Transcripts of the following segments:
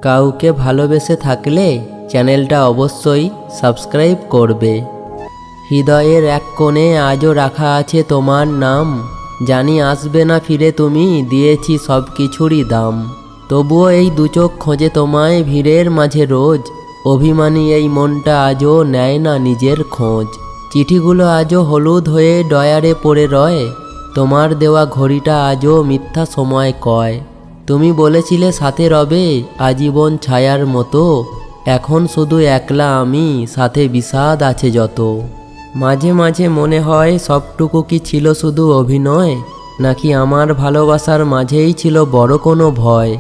কাউকে ভালোবেসে থাকলে চ্যানেলটা অবশ্যই সাবস্ক্রাইব করবে। হৃদয়ের এক কোণে আজও রাখা আছে তোমার নাম, জানি আসবে না ফিরে, তুমি দিয়েছি সব কিছুরই দাম। তবুও এই দুচোখ খোঁজে তোমায় ভিড়ের মাঝে রোজ, অভিমানী এই মনটা আজও নেয় না নিজের খোঁজ। চিঠিগুলো আজও হলুদ হয়ে ডয়ারে পড়ে রয়, তোমার দেওয়া ঘড়িটা আজও মিথ্যা সময় কয়। তুমি বলেছিলে সাথে রবে আজীবন ছায়ার মতো, এখন শুধু একলা আমি, সাথে বিষাদ আছে যত। মাঝে মাঝে মনে হয় সবটুকু কি ছিল শুধু অভিনয়, নাকি আমার ভালোবাসার মাঝেই ছিল বড় কোনো ভয়।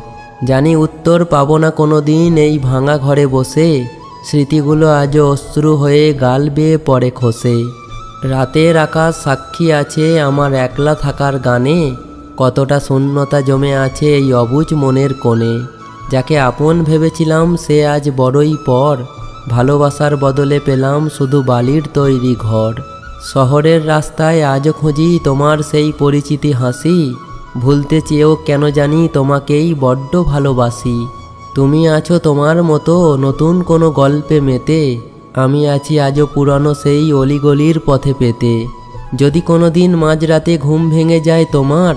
জানি উত্তর পাবো না কোনো দিন এই ভাঙা ঘরে বসে, স্মৃতিগুলো আজও অশ্রু হয়ে গাল বেয়ে পড়ে খসে। রাতের আকাশ সাক্ষী আছে আমার একলা থাকার গানে, কতটা শূন্যতা জমে আছে এই অবুঝ মনের কোণে। যাকে আপন ভেবেছিলাম সে আজ বড়ই পর, ভালোবাসার বদলে পেলাম শুধু বালির তৈরি ঘর। শহরের রাস্তায় আজও খুঁজি তোমার সেই পরিচিতি হাসি, ভুলতে চেয়েও কেন জানি তোমাকেই বড্ড ভালোবাসি। তুমি আছো তোমার মতো নতুন কোনো গল্পে মেতে, আমি আছি আজও পুরানো সেই অলিগলির পথে পেতে। যদি কোনো দিন মাঝরাতে ঘুম ভেঙে যায় তোমার,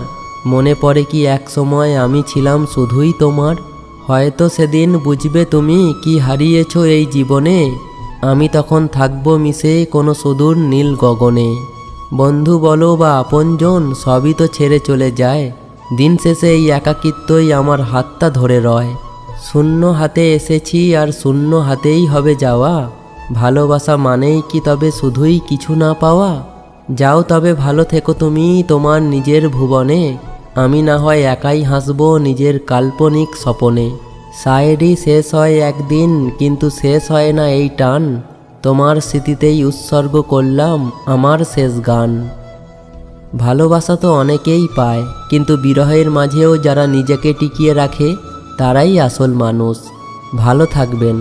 মনে পড়ে কি এক সময় আমি ছিলাম শুধুই তোমার। হয়তো সেদিন বুঝবে তুমি কি হারিয়েছ এই জীবনে, আমি তখন থাকবো মিশে কোনো সুদূর নীল গগনে। বন্ধু বলো বা আপনজন সবই তো ছেড়ে চলে যায়, দিন শেষে এই একাকিত্বই আমার হাতটা ধরে রয়। শূন্য হাতে এসেছি আর শূন্য হাতেই হবে যাওয়া, ভালোবাসা মানেই কি তবে শুধুই কিছু না পাওয়া। যাও তবে ভালো থেকো তুমি তোমার নিজের ভুবনে, আমি না হয় একাই হাসবো নিজের কাল্পনিক স্বপনে। শায়েরি শেষ হয় একদিন কিন্তু শেষ হয় না এই টান, তোমার স্মৃতিতেই উৎসর্গ করলাম আমার শেষ গান। ভালোবাসা তো অনেকেই পায়, কিন্তু বিরহের মাঝেও যারা নিজেকে টিকিয়ে রাখে তারাই আসল মানুষ। ভালো থাকবেন।